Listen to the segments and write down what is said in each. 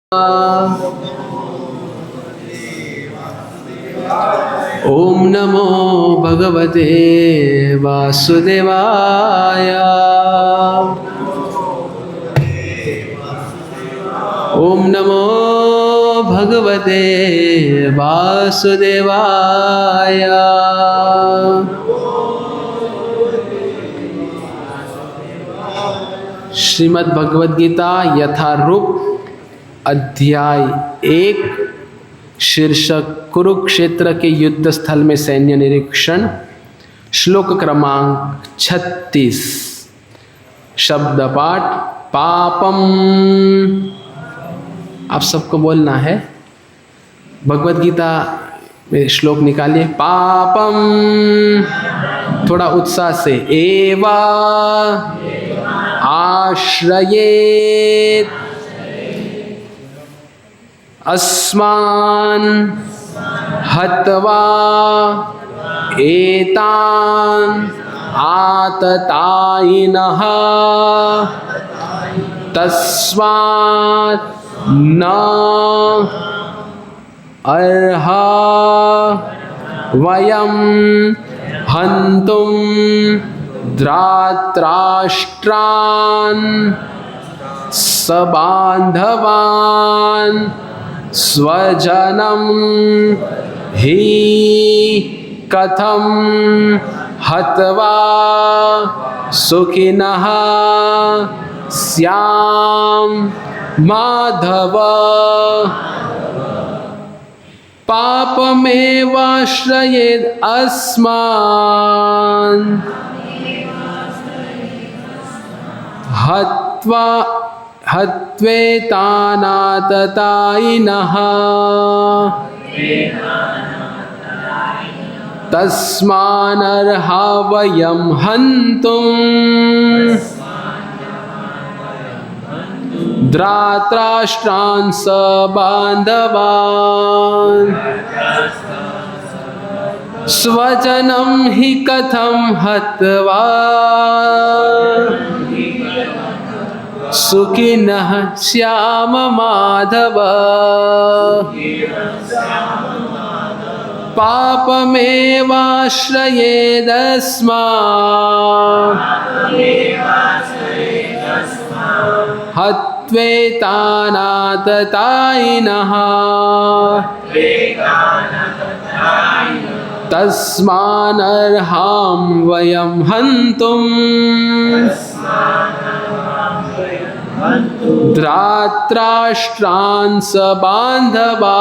ओम नमो भगवते वासुदेवाय। ओम नमो भगवते वासुदेवाय। श्रीमद् भगवद गीता यथारूप अध्याय 1 शीर्षक कुरुक्षेत्र के युद्ध स्थल में सैन्य निरीक्षण। श्लोक क्रमांक 36। शब्द पाठ पापम। आप सबको बोलना है। भगवद गीता में श्लोक निकालिए। पापम, थोड़ा उत्साह से। एवा आश्रयेत अस्मान् हत्वा एतान् आततायिनः तस्मात् न अर्हा वयं हन्तुं धृतराष्ट्रान् सबान्धवान् स्वजनं हि कथं हत्वा सुखिनः स्याम माधव। पापमेवाश्रयेद् अस्मान् हत्वेतानाततायिनः तस्मानर्हा वयं हन्तुं धृतराष्ट्रान् सबान्धवान् स्वजनं हि कथं हत्वा सुखिनः स्याम माधव। पापमेवाश्रयेदस्मान् हत्वेतानाततायिनः तस्मानर्हां वयं हन्तुं धृतराष्ट्रान् सबान्धवान्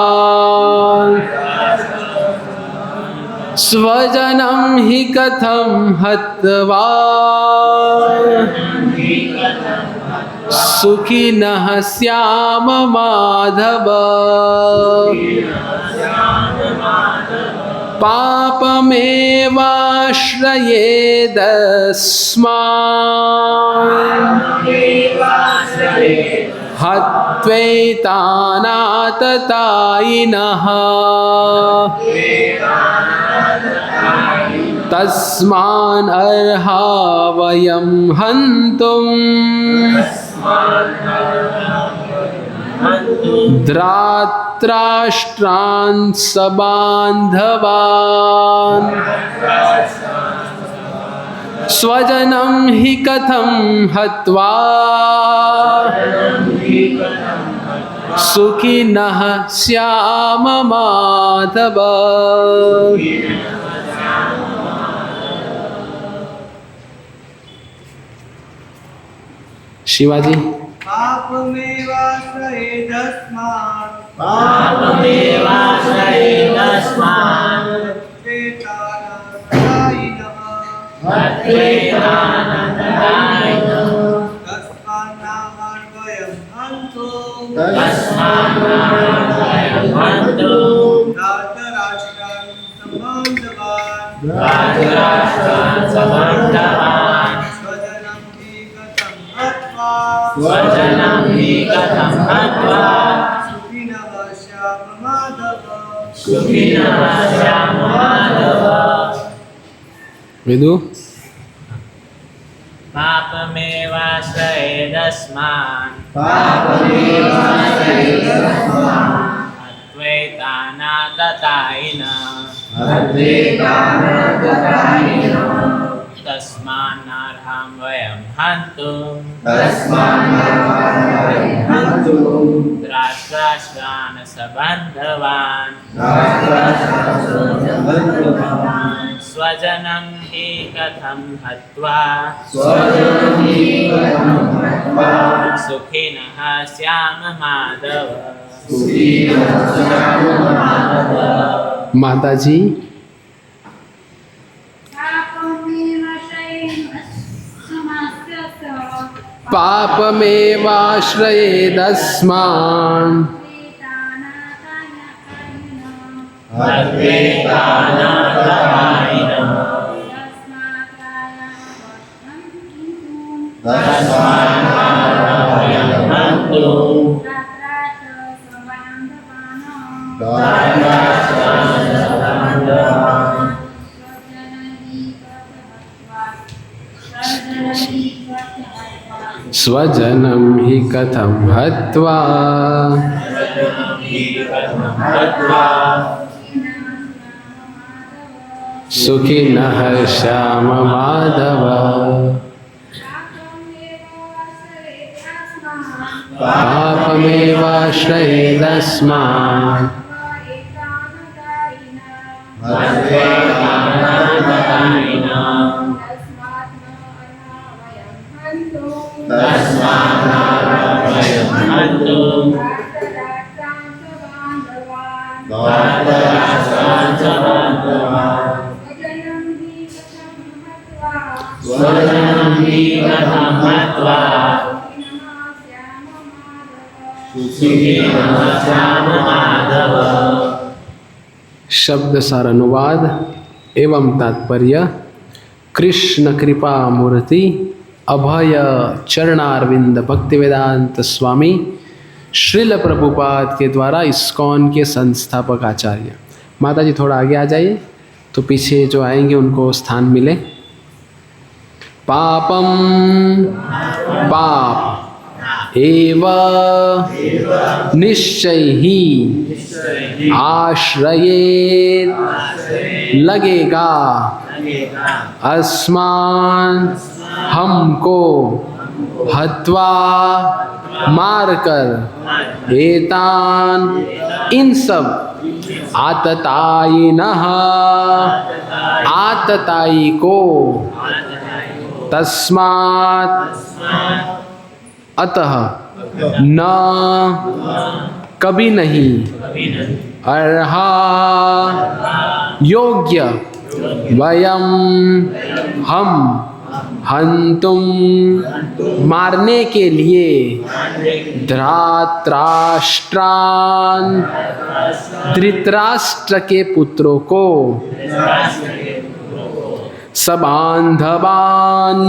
स्वजनं हि कथं हत्वा सुखिनः स्याम माधव। पापमेवाश्रयेदस्मान् हत्वेतानाततायिनः तस्मान् अर्हा वयं हन्तुं धृतराष्ट्रान् सबान्धवान् स्वजनं हि कथं हत्वा सुखिनः स्याम माधव। शिवाजी। पापमेवाश्रयेदस्मान् स्वजनं हि कथं हत्वा सुखिनः स्याम माधव। विदु। पापमेवाश्रयेदस्मान् तस्मान्नर्हं वयं हन्तुं द्राष्ट्राश्वान् सबन्धवान् स्वजनं हि कथं हत्वा सुखिनः स्याम माधव। माता जी पापमेवाश्रयेदस्मान् स्वजनं हि कथं हत्वा सुखिनः श्याम माधव। पापमेवाश्रयेदस्मान् शब्द सार अनुवाद एवं तात्पर्य। कृष्ण कृपा मूर्ति अभय चरणारविंद भक्तिवेदांत स्वामी श्रील प्रभुपाद के द्वारा इस्कॉन के संस्थापक आचार्य। माता जी थोड़ा आगे आ जाइए तो पीछे जो आएंगे उनको स्थान मिले। पापम पाप एव निश्चय ही आश्रयेत लगेगा अस्मान हमको हत्वा मारकर एतान इन सब आततायिनः आतताई को तस्मात् अतः न कभी नहीं अर्हा योग्य वयम हम हंतुम मारने के लिए धृतराष्ट्रान धृतराष्ट्र के पुत्रों को सबांधवान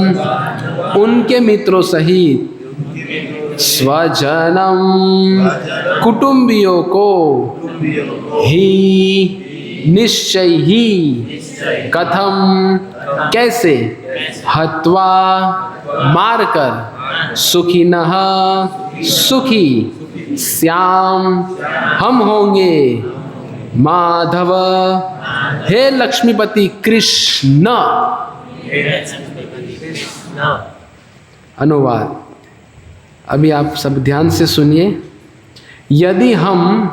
उनके मित्रों सहित स्वजनम कुटुंबियों को ही निश्चय ही कथम कैसे हत्वा मारकर सुखिनः सुखी श्याम हम होंगे माधव हे लक्ष्मीपति कृष्ण। अनुवाद अभी आप सब ध्यान से सुनिए। यदि हम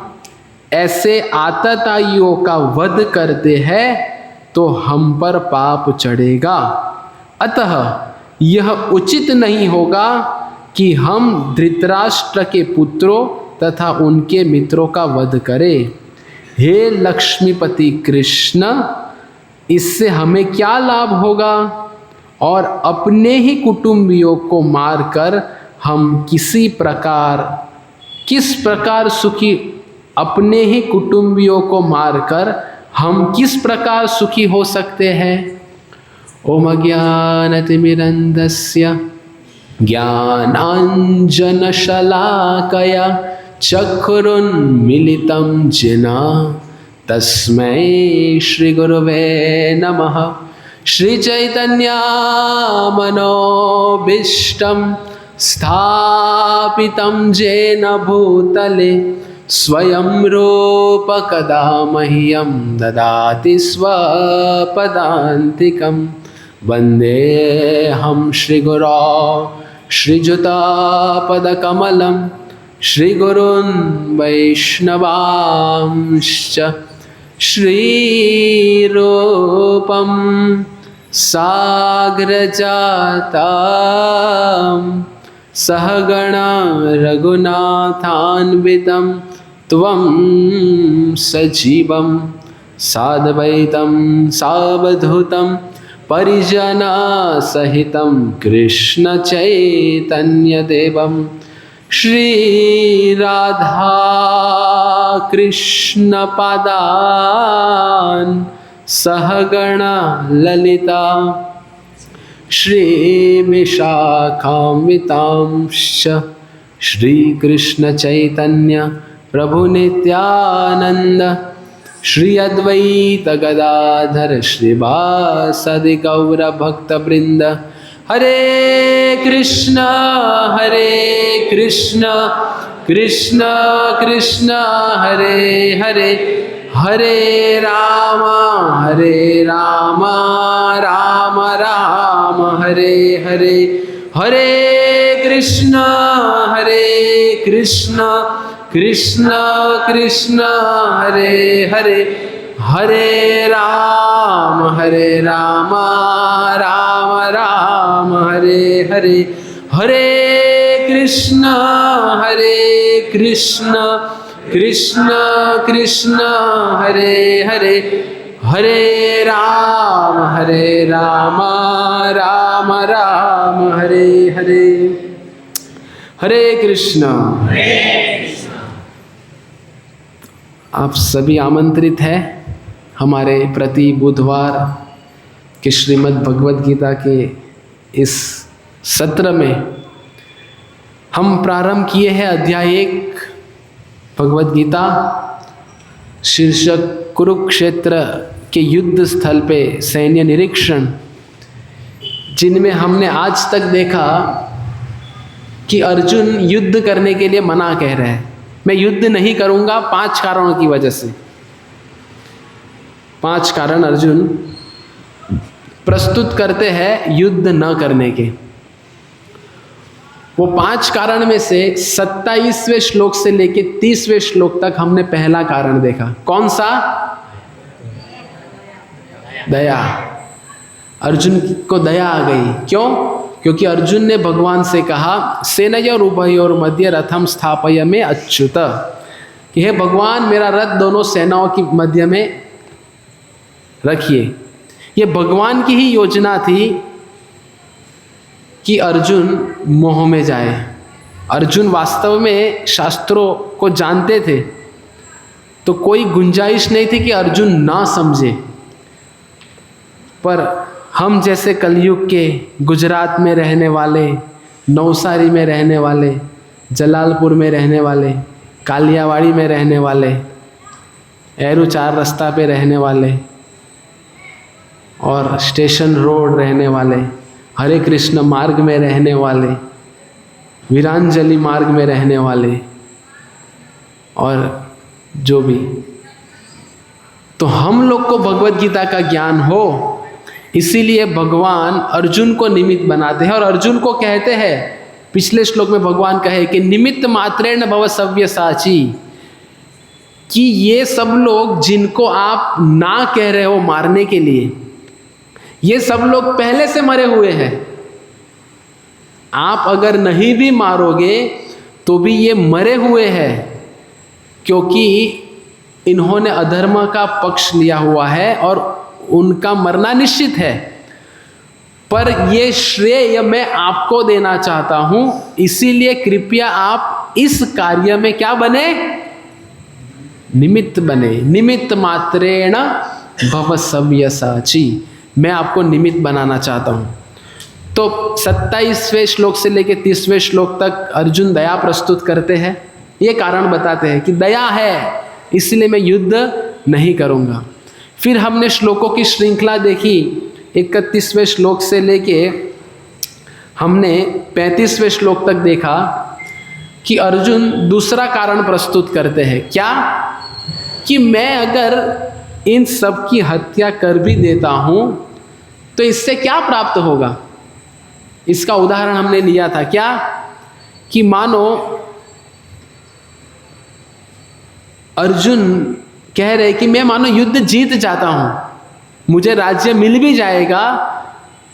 ऐसे आतताइयों का वध करते हैं तो हम पर पाप चढ़ेगा, अतः यह उचित नहीं होगा कि हम धृतराष्ट्र के पुत्रों तथा उनके मित्रों का वध करें। हे लक्ष्मीपति कृष्ण, इससे हमें क्या लाभ होगा और अपने ही कुटुंबियों को मारकर हम किस प्रकार सुखी अपने ही कुटुंबियों को मारकर हम किस प्रकार सुखी हो सकते हैं। ओम अज्ञानतिमिरन्धस्य ज्ञानाञ्जनशलाकया चक्षुरुन्मीलितं येन तस्मै श्रीगुरवे नमः। श्रीचैतन्यमनोभीष्टं स्थापितं येन भूतले स्वयं रूप कदा मह्यं ददाति स्वपदान्तिकं वन्देऽहं श्रीगुरो श्रीयुतापदकमलं श्रीगुरुन् वैष्णवांश्च श्रीरूपं साग्रजातं सहगणा रघुनाथान्वितं त्वं सजीवं साद्वैतं सावधूतं परिजनसहितं कृष्णचैतन्यदेवं श्रीराधा कृष्णपादान् सहगणा ललिता श्रीविशाखान्वितांश्च श्रीकृष्णचैतन्य प्रभुनित्यानन्द श्री अद्वैत गदाधर श्रीवासदि गौरभक्तवृंद हरे कृष्ण कृष्ण कृष्ण हरे हरे हरे राम राम राम हरे हरे हरे कृष्ण कृष्ण कृष्ण हरे हरे हरे राम राम राम हरे हरे हरे कृष्ण कृष्ण कृष्ण हरे हरे हरे राम राम राम हरे हरे हरे कृष्ण। आप सभी आमंत्रित हैं हमारे प्रति बुधवार के श्रीमद् भगवद गीता के इस सत्र में। हम प्रारंभ किए हैं अध्याय 1 भगवद गीता, शीर्षक कुरुक्षेत्र के युद्ध स्थल पे सैन्य निरीक्षण, जिनमें हमने आज तक देखा कि अर्जुन युद्ध करने के लिए मना कह रहे हैं। मैं युद्ध नहीं करूंगा 5 कारणों की वजह से। 5 कारण अर्जुन प्रस्तुत करते हैं युद्ध न करने के। वो 5 कारण में से 27वें श्लोक से लेके 30वें श्लोक तक हमने पहला कारण देखा। कौन सा? दया। अर्जुन को दया आ गई। क्यों? क्योंकि अर्जुन ने भगवान से कहा सेनयोर उभयोर मध्य रथम स्थापय में अच्युत, कि हे भगवान मेरा रथ दोनों सेनाओं की मध्य में रखिए। ये भगवान की ही योजना थी कि अर्जुन मोह में जाए। अर्जुन वास्तव में शास्त्रों को जानते थे, तो कोई गुंजाइश नहीं थी कि अर्जुन ना समझे। पर हम जैसे कलयुग के गुजरात में रहने वाले, नवसारी में रहने वाले, जलालपुर में रहने वाले, कालियावाड़ी में रहने वाले, एरू 4 रास्ता पे रहने वाले और स्टेशन रोड रहने वाले, हरे कृष्ण मार्ग में रहने वाले, वीरांजलि मार्ग में रहने वाले और जो भी, तो हम लोग को भगवद गीता का ज्ञान हो, इसीलिए भगवान अर्जुन को निमित्त बनाते हैं। और अर्जुन को कहते हैं, पिछले श्लोक में भगवान कहे कि निमित्त मात्रेण भव सव्यसाची, कि ये सब लोग जिनको आप ना कह रहे हो मारने के लिए, ये सब लोग पहले से मरे हुए हैं। आप अगर नहीं भी मारोगे तो भी ये मरे हुए हैं, क्योंकि इन्होंने अधर्म का पक्ष लिया हुआ है और उनका मरना निश्चित है। पर ये श्रेय मैं आपको देना चाहता हूं, इसीलिए कृपया आप इस कार्य में क्या बने? निमित्त बने। निमित्त मात्रेण भव सव्यसाची, मैं आपको निमित्त बनाना चाहता हूं। तो 27वें श्लोक से लेकर 30वें श्लोक तक अर्जुन दया प्रस्तुत करते हैं। ये कारण बताते हैं कि दया है, इसलिए मैं युद्ध नहीं करूंगा। फिर हमने श्लोकों की श्रृंखला देखी। 31वें श्लोक से लेके हमने 35वें श्लोक तक देखा। कि अर्जुन दूसरा कारण प्रस्तुत करते हैं, क्या? कि मैं अगर इन सब की हत्या कर भी देता हूं तो इससे क्या प्राप्त होगा? इसका उदाहरण हमने लिया था, क्या? कि मानो अर्जुन कह रहे कि मैं मानो युद्ध जीत जाता हूं, मुझे राज्य मिल भी जाएगा,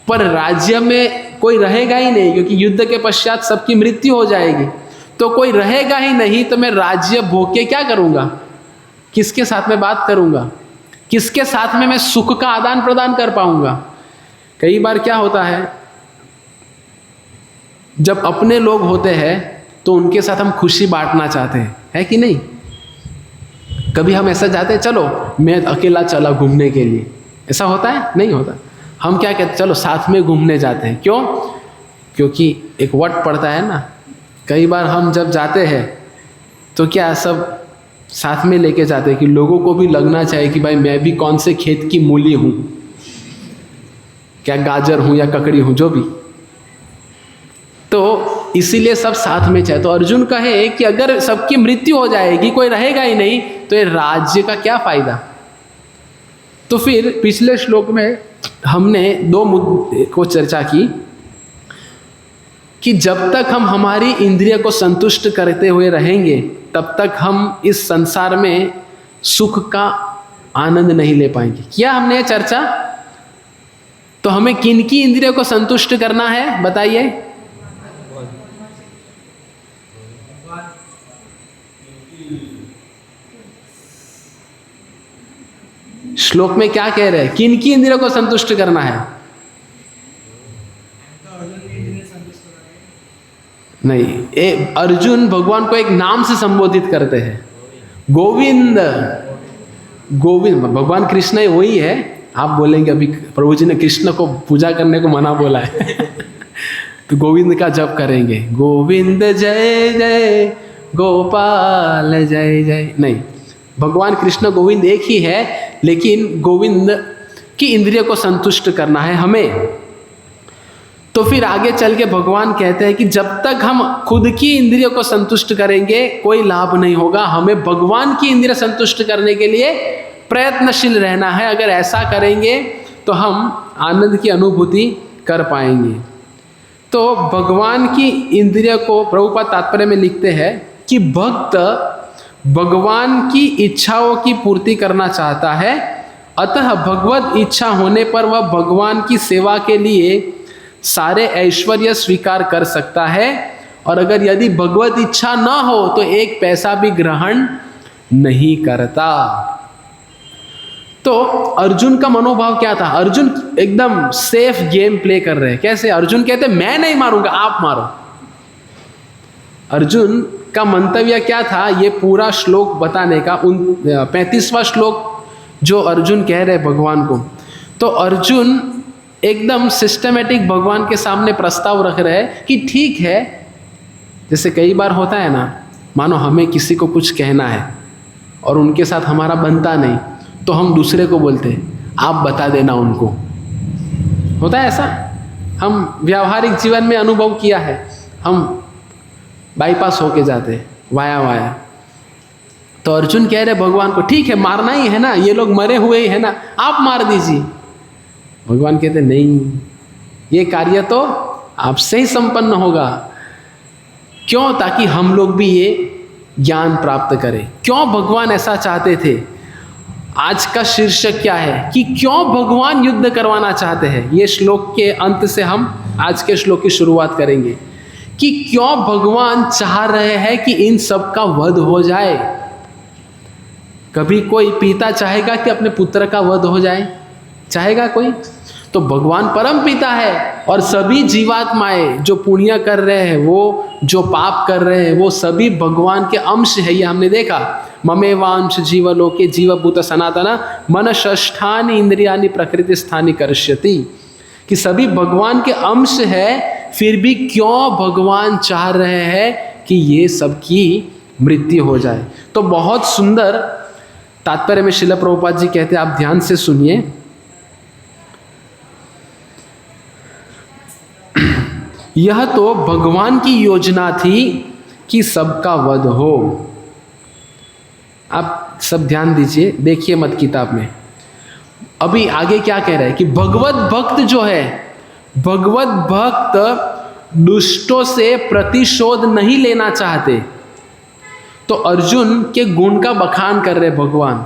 पर राज्य में कोई रहेगा ही नहीं, क्योंकि युद्ध के पश्चात सबकी मृत्यु हो जाएगी, तो कोई रहेगा ही नहीं, तो मैं राज्य भोग के क्या करूंगा? किसके साथ में बात करूंगा? किसके साथ में मैं सुख का आदान प्रदान कर पाऊंगा? कई बार क्या होता है, जब अपने लोग होते हैं तो उनके साथ हम खुशी बांटना चाहते हैं, है कि नहीं? कभी हम ऐसा जाते हैं, चलो मैं अकेला चला घूमने के लिए, ऐसा होता है? नहीं होता। हम क्या कहते हैं, चलो साथ में घूमने जाते हैं। क्यों? क्योंकि एक वट पड़ता है ना। कई बार हम जब जाते हैं तो क्या सब साथ में लेके जाते हैं कि लोगों को भी लगना चाहिए कि भाई मैं भी कौन से खेत की मूली हूँ, क्या गाजर हूँ या ककड़ी हूँ, जो भी। तो इसीलिए सब साथ में चाहे। तो अर्जुन कहे कि अगर सबकी मृत्यु हो जाएगी, कोई रहेगा ही नहीं, तो ये राज्य का क्या फायदा? तो फिर पिछले श्लोक में हमने दो मुद्दे को चर्चा की कि जब तक हम हमारी इंद्रिय को संतुष्ट करते हुए रहेंगे तब तक हम इस संसार में सुख का आनंद नहीं ले पाएंगे। किया हमने ये चर्चा? तो हमें किनकी इंद्रियों को संतुष्ट करना है, बताइए? श्लोक में क्या कह रहे हैं? किनकी इंद्रियों को संतुष्ट करना है? नहीं, अर्जुन भगवान को एक नाम से संबोधित करते हैं, गोविंद। गोविंद भगवान कृष्ण वही है। आप बोलेंगे अभी प्रभु जी ने कृष्ण को पूजा करने को मना बोला है तो गोविंद का जप करेंगे, गोविंद जय जय गोपाल जय जय। नहीं, भगवान कृष्ण गोविंद एक ही है, लेकिन गोविंद की इंद्रिय को संतुष्ट करना है हमें। तो फिर आगे चल के भगवान कहते हैं कि जब तक हम खुद की इंद्रियों को संतुष्ट करेंगे कोई लाभ नहीं होगा, हमें भगवान की इंद्रिय संतुष्ट करने के लिए प्रयत्नशील रहना है। अगर ऐसा करेंगे तो हम आनंद की अनुभूति कर पाएंगे। तो भगवान की इंद्रिय को प्रभुपाद तात्पर्य में लिखते हैं कि भक्त भगवान की इच्छाओं की पूर्ति करना चाहता है, अतः भगवत इच्छा होने पर वह भगवान की सेवा के लिए सारे ऐश्वर्य स्वीकार कर सकता है, और अगर यदि भगवत इच्छा न हो तो एक पैसा भी ग्रहण नहीं करता। तो अर्जुन का मनोभाव क्या था? अर्जुन एकदम सेफ गेम प्ले कर रहे हैं। कैसे? अर्जुन कहते मैं नहीं मारूंगा, आप मारो। अर्जुन का मंतव्य क्या था ये पूरा श्लोक बताने का। 35वां श्लोक जो अर्जुन कह रहे भगवान को, तो अर्जुन एकदम सिस्टमेटिक भगवान के सामने प्रस्ताव रख रहे हैं कि ठीक है, जैसे कई बार होता है ना, मानो हमें किसी को कुछ कहना है और उनके साथ हमारा बनता नहीं, तो हम दूसरे को बोलते हैं आप बता देना उनको। होता है ऐसा? हम व्यावहारिक जीवन में अनुभव किया है। हम बाईपास होके जाते हैं वाया वाया, तो अर्जुन कह रहे भगवान को ठीक है मारना ही है ना, ये लोग मरे हुए ही है ना, आप मार दीजिए। भगवान कहते नहीं, ये कार्य तो आपसे ही संपन्न होगा। क्यों? ताकि हम लोग भी ये ज्ञान प्राप्त करें। क्यों भगवान ऐसा चाहते थे? आज का शीर्षक क्या है कि क्यों भगवान युद्ध करवाना चाहते हैं। ये श्लोक के अंत से हम आज के श्लोक की शुरुआत करेंगे कि क्यों भगवान चाह रहे हैं कि इन सब का वध हो जाए। कभी कोई पिता चाहेगा कि अपने पुत्र का वध हो जाए? चाहेगा कोई? तो भगवान परम पिता है और सभी जीवात्माएं जो पुण्य कर रहे हैं, वो जो पाप कर रहे हैं, वो सभी भगवान के अंश है। ये हमने देखा, ममेवांश जीवलोके जीवभूत सनातन मन षष्ठानि इंद्रियानि प्रकृति स्थानि कर्ष्यति, कि सभी भगवान के अंश है। फिर भी क्यों भगवान चाह रहे हैं कि ये सबकी मृत्यु हो जाए। तो बहुत सुंदर तात्पर्य में श्रील प्रभुपाद जी कहते हैं, आप ध्यान से सुनिए। यह तो भगवान की योजना थी कि सबका वध हो। आप सब ध्यान दीजिए, देखिए मत किताब में अभी आगे क्या कह रहा है कि भगवत भक्त जो है, भगवत भक्त दुष्टों से प्रतिशोध नहीं लेना चाहते। तो अर्जुन के गुण का बखान कर रहे भगवान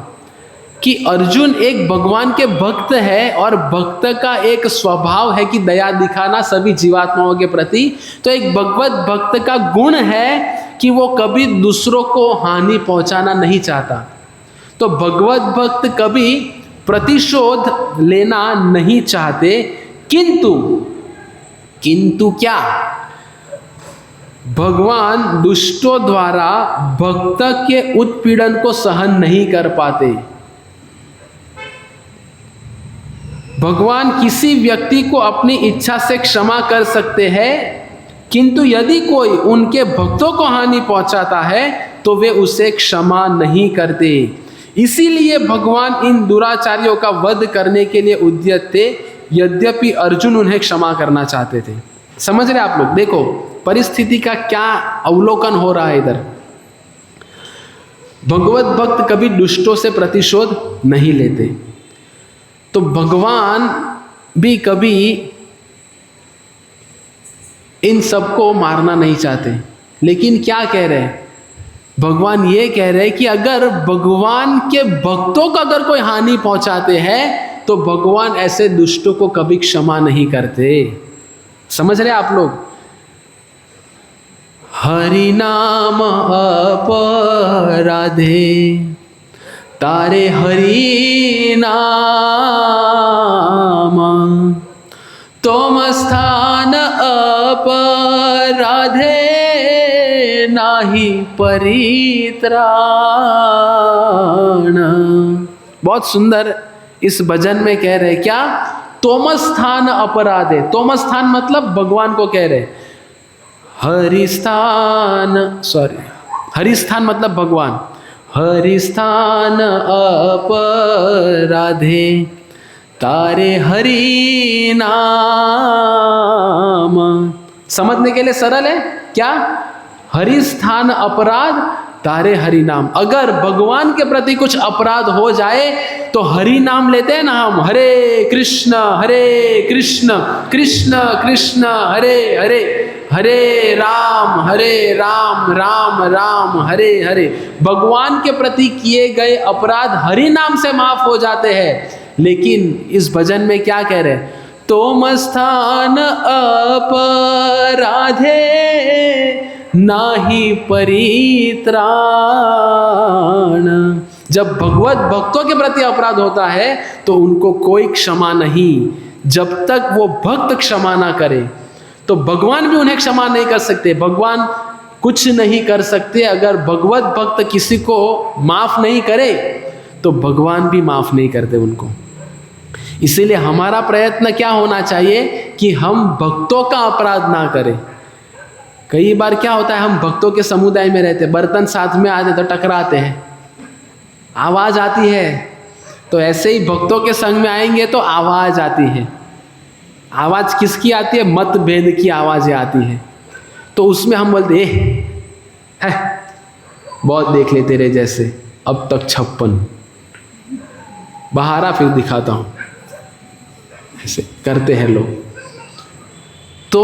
कि अर्जुन एक भगवान के भक्त है और भक्त का एक स्वभाव है कि दया दिखाना सभी जीवात्माओं के प्रति। तो एक भगवत भक्त का गुण है कि वो कभी दूसरों को हानि पहुंचाना नहीं चाहता। तो भगवत भक्त कभी प्रतिशोध लेना नहीं चाहते, किंतु क्या, भगवान दुष्टों द्वारा भक्त के उत्पीड़न को सहन नहीं कर पाते। भगवान किसी व्यक्ति को अपनी इच्छा से क्षमा कर सकते हैं, किंतु यदि कोई उनके भक्तों को हानि पहुंचाता है तो वे उसे क्षमा नहीं करते। इसीलिए भगवान इन दुराचारियों का वध करने के लिए उद्यत थे, यद्यपि अर्जुन उन्हें क्षमा करना चाहते थे। समझ रहे आप लोग? देखो परिस्थिति का क्या अवलोकन हो रहा है इधर। भगवत भक्त कभी दुष्टों से प्रतिशोध नहीं लेते, तो भगवान भी कभी इन सबको मारना नहीं चाहते। लेकिन क्या कह रहे हैं भगवान? ये कह रहे हैं कि अगर भगवान के भक्तों को अगर कोई हानि पहुंचाते हैं तो भगवान ऐसे दुष्टों को कभी क्षमा नहीं करते। समझ रहे आप लोग? हरि नाम अपराधे तारे हरि नाम, तुम स्थान अपराधे नाही परित्राण। बहुत सुंदर इस भजन में कह रहे क्या? तोम स्थान अपराधे। तोम स्थान मतलब भगवान को कह रहे। हरिस्थान मतलब भगवान। हरिस्थान अपराधे तारे हरि नाम। समझने के लिए सरल है क्या? हरिस्थान अपराध तारे हरि नाम। अगर भगवान के प्रति कुछ अपराध हो जाए तो हरि नाम लेते हैं ना हम, हरे कृष्ण कृष्ण कृष्ण हरे हरे, हरे राम राम राम हरे हरे। भगवान के प्रति किए गए अपराध हरि नाम से माफ हो जाते हैं। लेकिन इस भजन में क्या कह रहे हैं? तोम स्थान अपराधे नाही परित्राण। जब भगवत भक्तों के प्रति अपराध होता है तो उनको कोई क्षमा नहीं, जब तक वो भक्त क्षमा ना करे। तो भगवान भी उन्हें क्षमा नहीं कर सकते। भगवान कुछ नहीं कर सकते। अगर भगवत भक्त किसी को माफ नहीं करे तो भगवान भी माफ नहीं करते उनको। इसीलिए हमारा प्रयत्न क्या होना चाहिए कि हम भक्तों का अपराध ना करें। कई बार क्या होता है, हम भक्तों के समुदाय में रहते, बर्तन साथ में आते तो टकराते हैं, आवाज आती है। तो ऐसे ही भक्तों के संग में आएंगे तो आवाज आती है। आवाज किसकी आती है? मतभेद की आवाजें आती है। तो उसमें हम बोलते है बहुत देख ले तेरे जैसे, अब तक 56 बहारा फिर दिखाता हूं, ऐसे करते हैं लोग। तो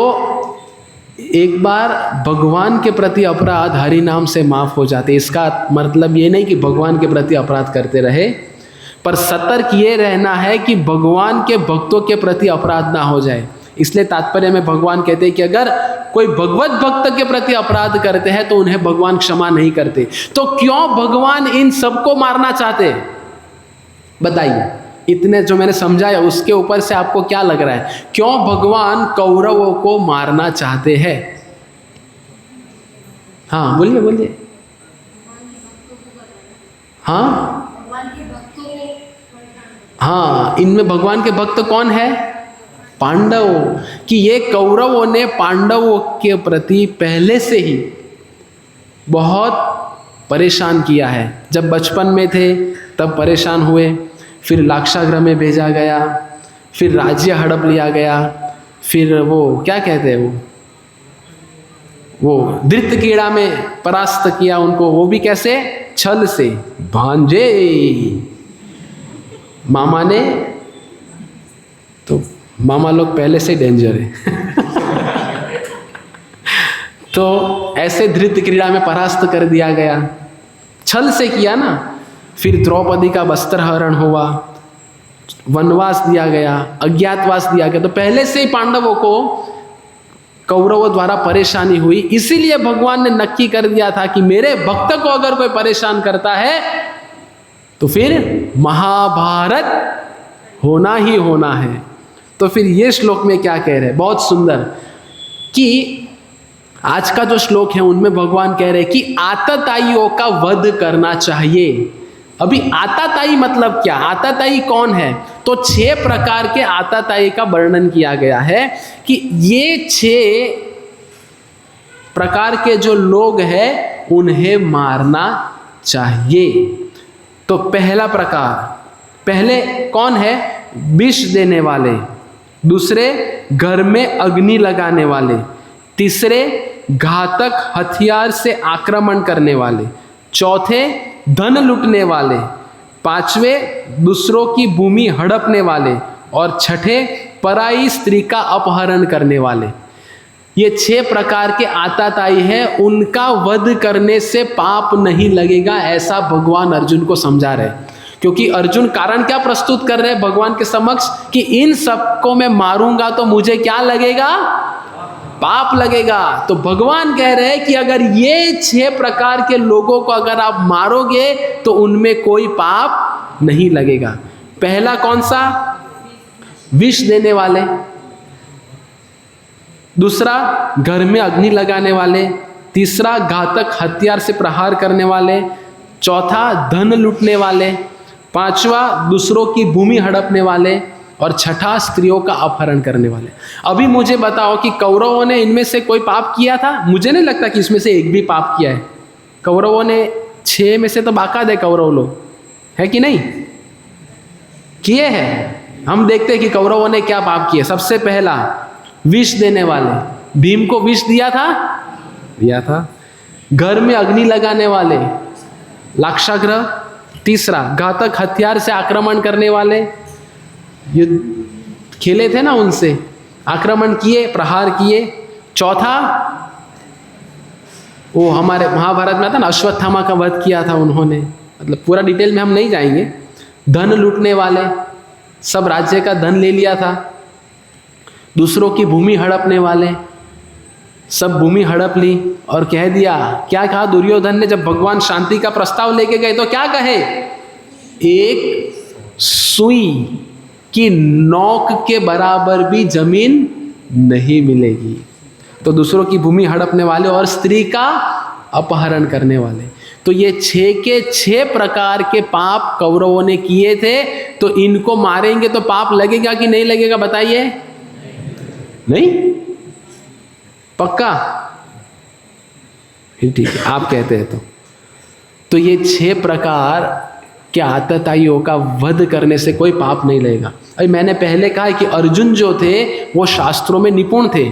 एक बार भगवान के प्रति अपराध हरि नाम से माफ हो जाते। इसका मतलब ये नहीं कि भगवान के प्रति अपराध करते रहे, पर सतर्क ये रहना है कि भगवान के भक्तों के प्रति अपराध ना हो जाए। इसलिए तात्पर्य में भगवान कहते हैं कि अगर कोई भगवत भक्त के प्रति अपराध करते हैं तो उन्हें भगवान क्षमा नहीं करते। तो क्यों भगवान इन सबको मारना चाहते? बताइए। इतने जो मैंने समझाया उसके ऊपर से आपको क्या लग रहा है? क्यों भगवान कौरवों को मारना चाहते हैं? हाँ बोलिए बोलिए। हाँ, इनमें भगवान के भक्त कौन है? पांडव। कि ये कौरवों ने पांडवों के प्रति पहले से ही बहुत परेशान किया है। जब बचपन में थे तब परेशान हुए, फिर लाक्षागृह में भेजा गया, फिर राज्य हड़प लिया गया, फिर वो क्या कहते हैं वो धृत क्रीड़ा में परास्त किया उनको, वो भी कैसे? छल से। भांजे मामा ने, तो मामा लोग पहले से डेंजर है तो ऐसे धृत क्रीड़ा में परास्त कर दिया गया, छल से किया ना। फिर द्रौपदी का वस्त्र हरण हुआ, वनवास दिया गया, अज्ञातवास दिया गया। तो पहले से ही पांडवों को कौरवों द्वारा परेशानी हुई, इसीलिए भगवान ने नक्की कर दिया था कि मेरे भक्त को अगर कोई परेशान करता है तो फिर महाभारत होना ही होना है। तो फिर ये श्लोक में क्या कह रहे हैं, बहुत सुंदर, कि आज का जो श्लोक है उनमें भगवान कह रहे हैं कि आतताइयों का वध करना चाहिए। अभी आतताई मतलब क्या? आतताई कौन है? तो 6 प्रकार के आतताई का वर्णन किया गया है कि ये 6 प्रकार के जो लोग हैं उन्हें मारना चाहिए। तो पहला प्रकार, पहले कौन है? विष देने वाले, दूसरे घर में अग्नि लगाने वाले, तीसरे घातक हथियार से आक्रमण करने वाले, चौथे धन लूटने वाले, पांचवे दूसरों की भूमि हड़पने वाले, और छठे पराई स्त्री का अपहरण करने वाले। ये 6 प्रकार के आतताई हैं, उनका वध करने से पाप नहीं लगेगा, ऐसा भगवान अर्जुन को समझा रहे। क्योंकि अर्जुन कारण क्या प्रस्तुत कर रहे हैं भगवान के समक्ष कि इन सबको मैं मारूंगा तो मुझे क्या लगेगा? पाप लगेगा। तो भगवान कह रहे हैं कि अगर ये 6 प्रकार के लोगों को अगर आप मारोगे तो उनमें कोई पाप नहीं लगेगा। पहला कौन सा? विष देने वाले, दूसरा घर में अग्नि लगाने वाले, तीसरा घातक हथियार से प्रहार करने वाले, चौथा धन लूटने वाले, पांचवा दूसरों की भूमि हड़पने वाले, और छठा स्त्रियों का अपहरण करने वाले। अभी मुझे बताओ कि कौरवों ने इनमें से कोई पाप किया था? मुझे नहीं लगता कि इसमें से एक भी पाप किया है। कौरवों ने 6 में से तो बाकायदे कौरव लोग है कि नहीं किए हैं। हम देखते हैं कि कौरवों ने क्या पाप किए। सबसे पहला विष देने वाले, भीम को विष दिया था। घर में अग्नि लगाने वाले, लाक्षागृह। तीसरा घातक हथियार से आक्रमण करने वाले, युद्ध खेले थे ना, उनसे आक्रमण किए, प्रहार किए। चौथा वो हमारे महाभारत में आता ना, अश्वत्थामा का वध किया था उन्होंने, मतलब पूरा डिटेल में हम नहीं जाएंगे। धन लूटने वाले, सब राज्य का धन ले लिया था। दूसरों की भूमि हड़पने वाले, सब भूमि हड़प ली और कह दिया, क्या कहा दुर्योधन ने जब भगवान शांति का प्रस्ताव लेके गए तो क्या कहे? एक सुई कि नौक के बराबर भी जमीन नहीं मिलेगी। तो दूसरों की भूमि हड़पने वाले और स्त्री का अपहरण करने वाले। तो ये 6 के 6 प्रकार के पाप कौरवों ने किए थे। तो इनको मारेंगे तो पाप लगेगा कि नहीं लगेगा? बताइए। नहीं? पक्का? फिर ठीक है, आप कहते हैं तो ये 6 प्रकार कि आतताइयों का वध करने से कोई पाप नहीं लगेगा। अभी मैंने पहले कहा कि अर्जुन जो थे वो शास्त्रों में निपुण थे।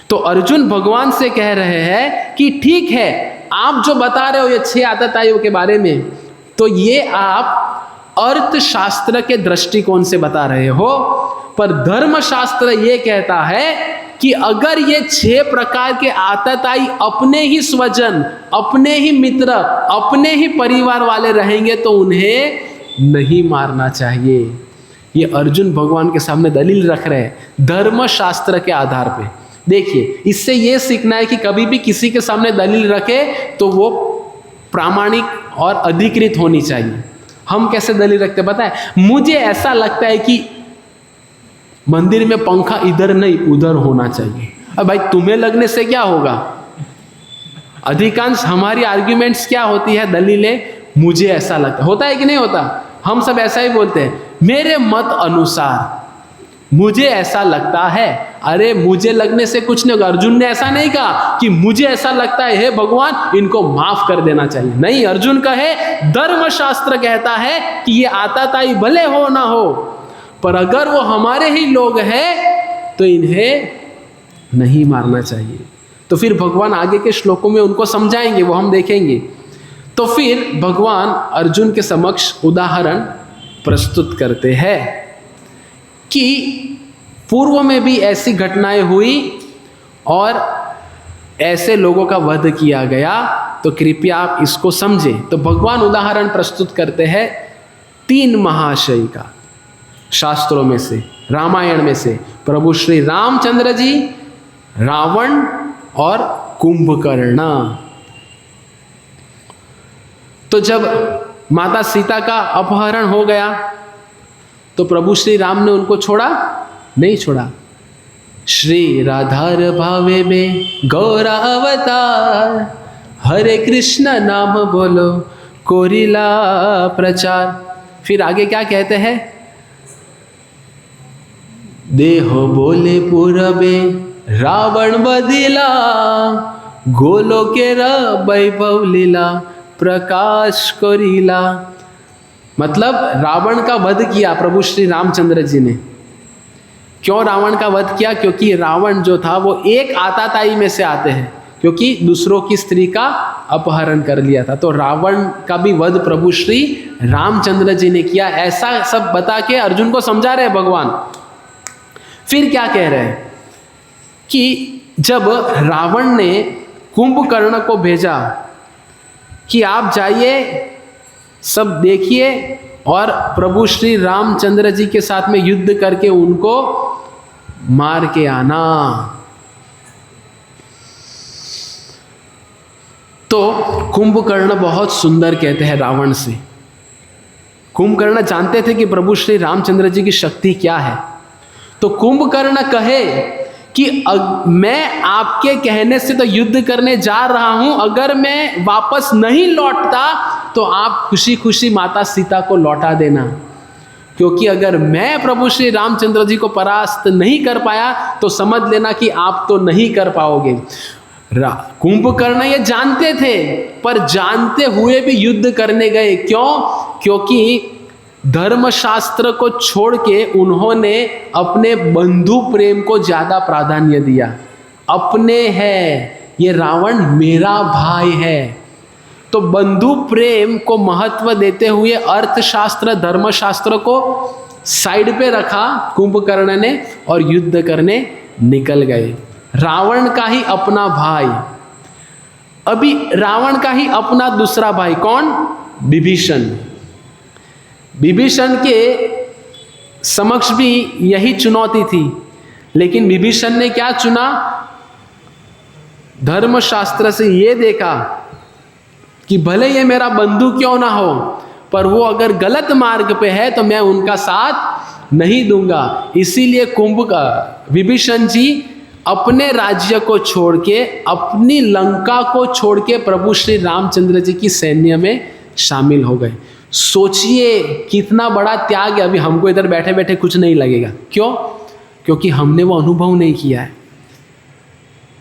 तो अर्जुन भगवान से कह रहे हैं कि ठीक है, आप जो बता रहे हो ये 6 आतताइयों के बारे में, तो ये आप अर्थशास्त्र के दृष्टिकोण से बता रहे हो, पर धर्मशास्त्र ये कहता है कि अगर ये 6 प्रकार के आतताई अपने ही स्वजन, अपने ही मित्र, अपने ही परिवार वाले रहेंगे तो उन्हें नहीं मारना चाहिए। ये अर्जुन भगवान के सामने दलील रख रहे हैं धर्मशास्त्र के आधार पे। देखिए, इससे ये सीखना है कि कभी भी किसी के सामने दलील रखे तो वो प्रामाणिक और अधिकृत होनी चाहिए। हम कैसे दलील रखते पता है? मुझे ऐसा लगता है कि मंदिर में पंखा इधर नहीं उधर होना चाहिए। अब भाई तुम्हें लगने से क्या होगा? अधिकांश हमारी आर्ग्यूमेंट्स क्या होती है, दलीलें, मुझे ऐसा लगता, होता है कि नहीं होता? हम सब ऐसा ही बोलते हैं, मेरे मत अनुसार मुझे ऐसा लगता है। अरे मुझे लगने से कुछ नहीं होगा। अर्जुन ने ऐसा नहीं कहा कि मुझे ऐसा लगता है, हे भगवान इनको माफ कर देना चाहिए। नहीं, अर्जुन कहे धर्मशास्त्र कहता है कि ये आतताई भले हो ना हो, पर अगर वो हमारे ही लोग हैं तो इन्हें नहीं मारना चाहिए। तो फिर भगवान आगे के श्लोकों में उनको समझाएंगे, वो हम देखेंगे। तो फिर भगवान अर्जुन के समक्ष उदाहरण प्रस्तुत करते हैं कि पूर्व में भी ऐसी घटनाएं हुई और ऐसे लोगों का वध किया गया, तो कृपया आप इसको समझें। तो भगवान उदाहरण प्रस्तुत करते हैं 3 महाशय का, शास्त्रों में से, रामायण में से, प्रभु श्री रामचंद्र जी, रावण और कुंभकर्ण। तो जब माता सीता का अपहरण हो गया तो प्रभु श्री राम ने उनको छोड़ा? नहीं छोड़ा। श्री राधार भावे में गौरा अवतार, हरे कृष्ण नाम बोलो कोरिला प्रचार। फिर आगे क्या कहते हैं? देहो बोले पूरबे रावण बदिला, गोलोकेर वैभव लीला प्रकाश कोरिला। मतलब रावण का वध किया प्रभु श्री रामचंद्र जी ने। क्यों रावण का वध किया? क्योंकि रावण जो था वो एक आताताई में से आते हैं, क्योंकि दूसरों की स्त्री का अपहरण कर लिया था। तो रावण का भी वध प्रभु श्री रामचंद्र जी ने किया। ऐसा सब बता के अर्जुन को समझा रहे भगवान। फिर क्या कह रहे हैं कि जब रावण ने कुंभकर्ण को भेजा कि आप जाइए, सब देखिए और प्रभु श्री रामचंद्र जी के साथ में युद्ध करके उनको मार के आना, तो कुंभकर्ण बहुत सुंदर कहते हैं रावण से। कुंभकर्ण जानते थे कि प्रभु श्री रामचंद्र जी की शक्ति क्या है। तो कुंभकर्ण कहे कि मैं आपके कहने से तो युद्ध करने जा रहा हूं, अगर मैं वापस नहीं लौटता तो आप खुशी खुशी माता सीता को लौटा देना, क्योंकि अगर मैं प्रभु श्री रामचंद्र जी को परास्त नहीं कर पाया तो समझ लेना कि आप तो नहीं कर पाओगे। कुंभकर्ण ये जानते थे, पर जानते हुए भी युद्ध करने गए। क्यों? क्योंकि धर्मशास्त्र को छोड़ के उन्होंने अपने बंधु प्रेम को ज्यादा प्राधान्य दिया। अपने है, ये रावण मेरा भाई है, तो बंधु प्रेम को महत्व देते हुए अर्थशास्त्र धर्मशास्त्र को साइड पे रखा कुंभकर्ण ने और युद्ध करने निकल गए। रावण का ही अपना भाई, अभी रावण का ही अपना दूसरा भाई कौन? विभीषण। विभीषण के समक्ष भी यही चुनौती थी, लेकिन विभीषण ने क्या चुना? धर्मशास्त्र से ये देखा कि भले ये मेरा बंधु क्यों ना हो, पर वो अगर गलत मार्ग पे है तो मैं उनका साथ नहीं दूंगा। इसीलिए विभीषण जी अपने राज्य को छोड़ के, अपनी लंका को छोड़ के प्रभु श्री रामचंद्र जी की सैन्य में शामिल हो गए। सोचिए कितना बड़ा त्याग है। अभी हमको इधर बैठे बैठे कुछ नहीं लगेगा। क्यों? क्योंकि हमने वो अनुभव नहीं किया है।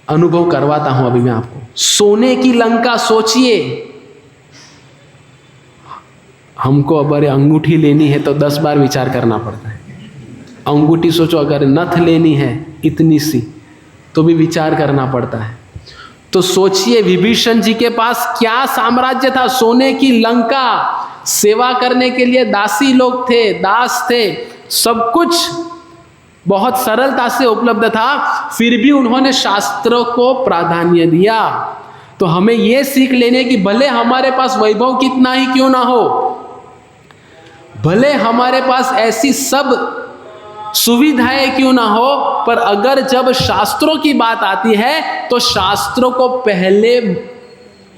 अनुभव करवाता हूं अभी मैं आपको। सोने की लंका सोचिए, हमको अगर अंगूठी लेनी है तो 10 बार विचार करना पड़ता है। अंगूठी सोचो, अगर नथ लेनी है इतनी सी तो भी विचार करना पड़ता है। तो सोचिए विभीषण जी के पास क्या साम्राज्य था, सोने की लंका, सेवा करने के लिए दासी लोग थे, दास थे, सब कुछ बहुत सरलता से उपलब्ध था, फिर भी उन्होंने शास्त्रों को प्राधान्य दिया। तो हमें यह सीख लेने की भले हमारे पास वैभव कितना ही क्यों ना हो, भले हमारे पास ऐसी सब सुविधाएं क्यों ना हो, पर अगर जब शास्त्रों की बात आती है तो शास्त्रों को पहले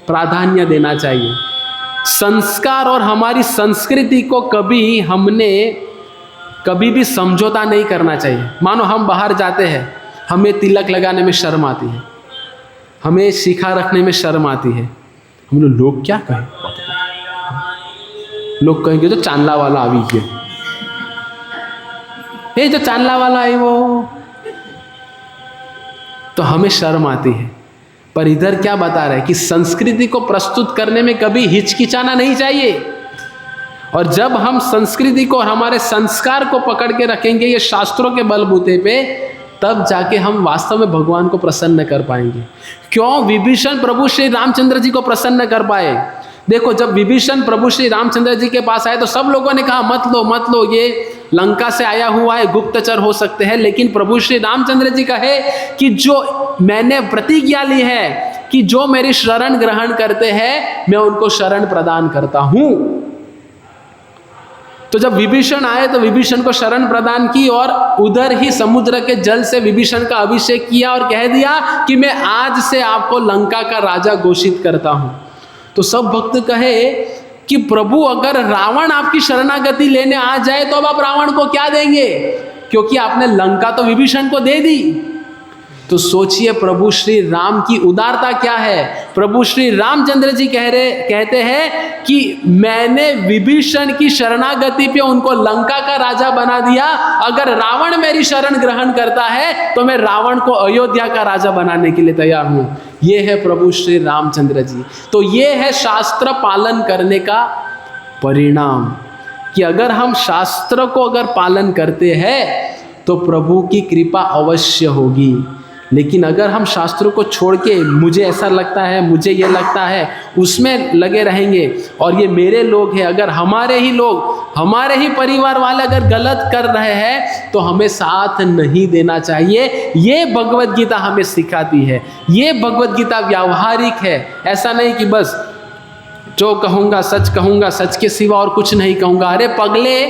प्राधान्य देना चाहिए। संस्कार और हमारी संस्कृति को कभी भी समझौता नहीं करना चाहिए। मानो हम बाहर जाते हैं, हमें तिलक लगाने में शर्म आती है, हमें शिखा रखने में शर्म आती है। हम लोग क्या कहें, लोग कहेंगे जो चांदला वाला अभी गया, ये जो चांदला वाला है वो, तो हमें शर्म आती है। पर इधर क्या बता रहे हैं कि संस्कृति को प्रस्तुत करने में कभी हिचकिचाना नहीं चाहिए। और जब हम संस्कृति को और हमारे संस्कार को पकड़ के रखेंगे ये शास्त्रों के बलबूते पे, तब जाके हम वास्तव में भगवान को प्रसन्न कर पाएंगे। क्यों विभीषण प्रभु श्री रामचंद्र जी को प्रसन्न कर पाए? देखो, जब विभीषण प्रभु श्री रामचंद्र जी के पास आए तो सब लोगों ने कहा मत लो मत लो, ये लंका से आया हुआ है, गुप्तचर हो सकते हैं। लेकिन प्रभु श्री रामचंद्र जी कहे कि जो मैंने प्रतिज्ञा ली है कि जो मेरी शरण ग्रहण करते हैं मैं उनको शरण प्रदान करता हूं। तो जब विभीषण आए तो विभीषण को शरण प्रदान की और उधर ही समुद्र के जल से विभीषण का अभिषेक किया और कह दिया कि मैं आज से आपको लंका का राजा घोषित करता हूं। तो सब भक्त कहे कि प्रभु अगर रावण आपकी शरणागति लेने आ जाए तो अब आप रावण को क्या देंगे, क्योंकि आपने लंका तो विभीषण को दे दी। तो सोचिए प्रभु श्री राम की उदारता क्या है। प्रभु श्री रामचंद्र जी कहते हैं कि मैंने विभीषण की शरणागति पे उनको लंका का राजा बना दिया, अगर रावण मेरी शरण ग्रहण करता है तो मैं रावण को अयोध्या का राजा बनाने के लिए तैयार हूं। ये है प्रभु श्री रामचंद्र जी। तो ये है शास्त्र पालन करने का परिणाम, कि अगर हम शास्त्र को अगर पालन करते हैं तो प्रभु की कृपा अवश्य होगी। लेकिन अगर हम शास्त्रों को छोड़ के मुझे ऐसा लगता है, मुझे ये लगता है, उसमें लगे रहेंगे और ये मेरे लोग हैं, अगर हमारे ही लोग, हमारे ही परिवार वाले अगर गलत कर रहे हैं तो हमें साथ नहीं देना चाहिए। ये भगवत गीता हमें सिखाती है। ये भगवत गीता व्यावहारिक है। ऐसा नहीं कि बस जो कहूँगा, सच के सिवा और कुछ नहीं कहूँगा। अरे पगले,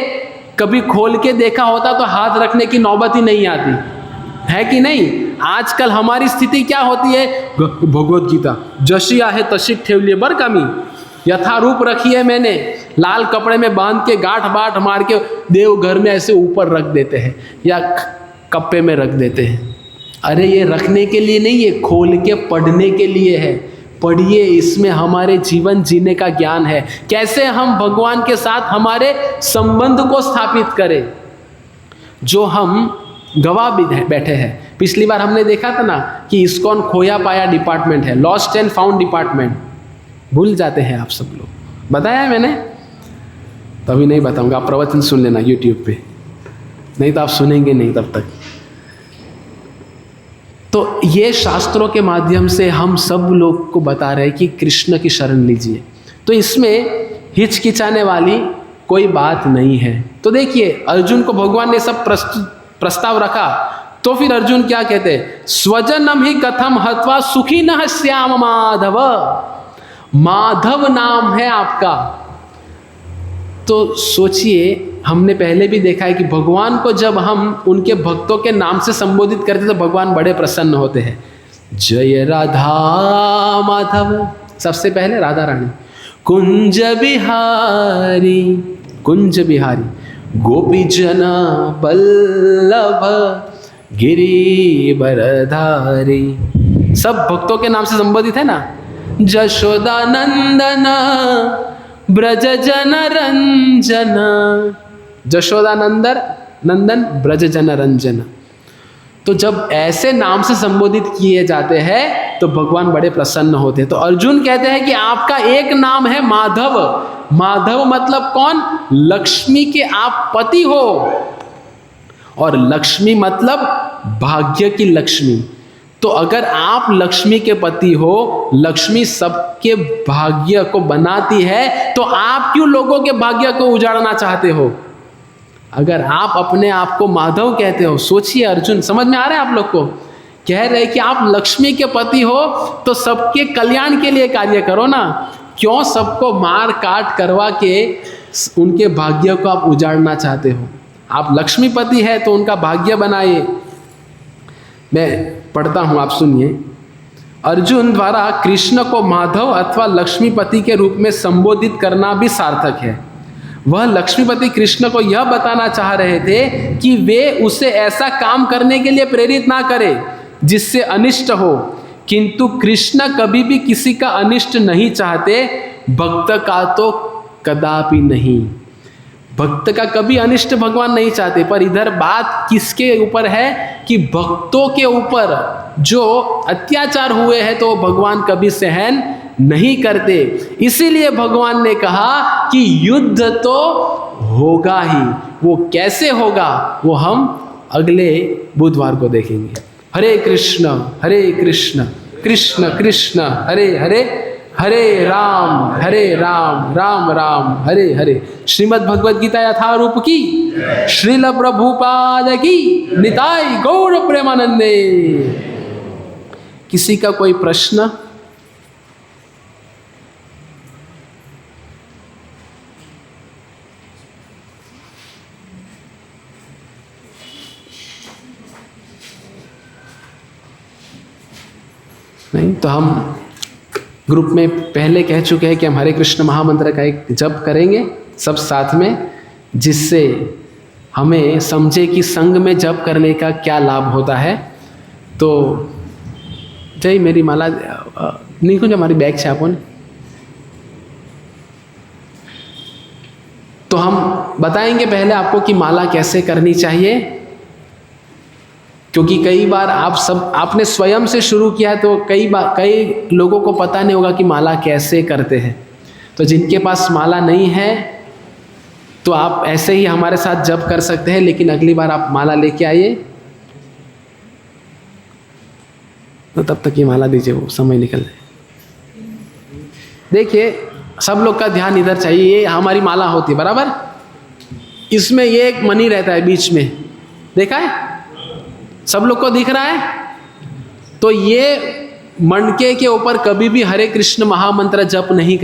कभी खोल के देखा होता तो हाथ रखने की नौबत ही नहीं आती है कि नहीं। आजकल हमारी स्थिति क्या होती है, भगवत गीता जशी आहे तशी ठेवली है, बर कमी यथारूप रखी है मैंने, लाल कपड़े में बांध के गांठ बांठ मार के देव घर में ऐसे ऊपर रख देते हैं या कप्पे में रख देते हैं। अरे ये रखने के लिए नहीं, ये खोल के पढ़ने के लिए है। पढ़िए, इसमें हमारे जीवन जीने का ज्ञान है, कैसे हम भगवान के साथ हमारे संबंध को स्थापित करें, जो हम गवा भी बैठे हैं। पिछली बार हमने देखा था ना कि इस्कॉन खोया पाया डिपार्टमेंट है, लॉस्ट एंड फाउंड डिपार्टमेंट। भूल जाते हैं आप सब लोग, बताया है मैंने? तभी नहीं बताऊंगा, आप प्रवचन सुन लेना यूट्यूब पे, नहीं तो आप सुनेंगे नहीं तब तक। तो ये शास्त्रों के माध्यम से हम सब लोग को बता रहे हैं कि कृष्ण की शरण लीजिए। तो इसमें हिचकिचाने वाली कोई बात नहीं है। तो देखिए, अर्जुन को भगवान ने सब प्रस्ताव रखा, तो फिर अर्जुन क्या कहते हैं, स्वजनम ही कथम हत्वा सुखी न श्याम माधव। माधव नाम है आपका। तो सोचिए, हमने पहले भी देखा है कि भगवान को जब हम उनके भक्तों के नाम से संबोधित करते तो भगवान बड़े प्रसन्न होते हैं। जय राधा माधव, सबसे पहले राधा रानी, कुंज बिहारी गोपी जना बल्लभ गिरी बरधारी, सब भक्तों के नाम से संबोधित है ना। जशोदा नंदन ब्रज जन रंजन, जशोदा नंदन ब्रज जन रंजन। तो जब ऐसे नाम से संबोधित किए जाते हैं तो भगवान बड़े प्रसन्न होते हैं। तो अर्जुन कहते हैं कि आपका एक नाम है माधव। माधव मतलब कौन? लक्ष्मी के आप पति हो, और लक्ष्मी मतलब भाग्य की लक्ष्मी। तो अगर आप लक्ष्मी के पति हो, लक्ष्मी सबके भाग्य को बनाती है, तो आप क्यों लोगों के भाग्य को उजाड़ना चाहते हो? अगर आप अपने आप को माधव कहते हो, सोचिए अर्जुन, समझ में आ रहा है आप लोग को? कह रहे कि आप लक्ष्मी के पति हो तो सबके कल्याण के लिए कार्य करो ना, क्यों सबको मार काट करवा के उनके भाग्य को आप उजाड़ना चाहते हो? आप लक्ष्मीपति है तो उनका भाग्य बनाइए। मैं पढ़ता हूँ, आप सुनिए। अर्जुन द्वारा कृष्ण को माधव अथवा लक्ष्मीपति के रूप में संबोधित करना भी सार्थक है। वह लक्ष्मीपति कृष्ण को यह बताना चाह रहे थे कि वे उसे ऐसा काम करने के लिए प्रेरित ना करें जिससे अनिष्ट हो, किंतु कृष्ण कभी भी किसी का अनिष्ट नहीं चाहते, भक्त का तो कदापि नहीं। भक्त का कभी अनिष्ट भगवान नहीं चाहते। पर इधर बात किसके ऊपर है कि भक्तों के ऊपर जो अत्याचार हुए हैं तो भगवान कभी सहन नहीं करते। इसीलिए भगवान ने कहा कि युद्ध तो होगा ही। वो कैसे होगा वो हम अगले बुधवार को देखेंगे। हरे कृष्ण कृष्ण कृष्ण हरे हरे, हरे राम राम राम हरे हरे। श्रीमद् भगवद गीता यथारूप की, श्रील प्रभुपाद की, निताई गौर प्रेमानंदे। किसी का कोई प्रश्न? नहीं तो हम ग्रुप में पहले कह चुके हैं कि हम हरे कृष्ण महामंत्र का एक जप करेंगे सब साथ में, जिससे हमें समझे कि संग में जप करने का क्या लाभ होता है। तो जय मेरी माला नहीं कुछ हमारी बैग से आपने, तो हम बताएंगे पहले आपको कि माला कैसे करनी चाहिए, क्योंकि कई बार आपने स्वयं से शुरू किया तो कई लोगों को पता नहीं होगा कि माला कैसे करते हैं। तो जिनके पास माला नहीं है तो आप ऐसे ही हमारे साथ जप कर सकते हैं, लेकिन अगली बार आप माला लेके आइए, तो तब तक ये माला दीजिए, वो समय निकल जाए। देखिए सब लोग का ध्यान इधर चाहिए, ये हमारी माला होती है बराबर, इसमें ये एक मणि रहता है बीच में, देखा है? सब लोग को दिख रहा है? तो ये मणके के ऊपर कभी भी हरे कृष्ण महामंत्र जप नहीं कर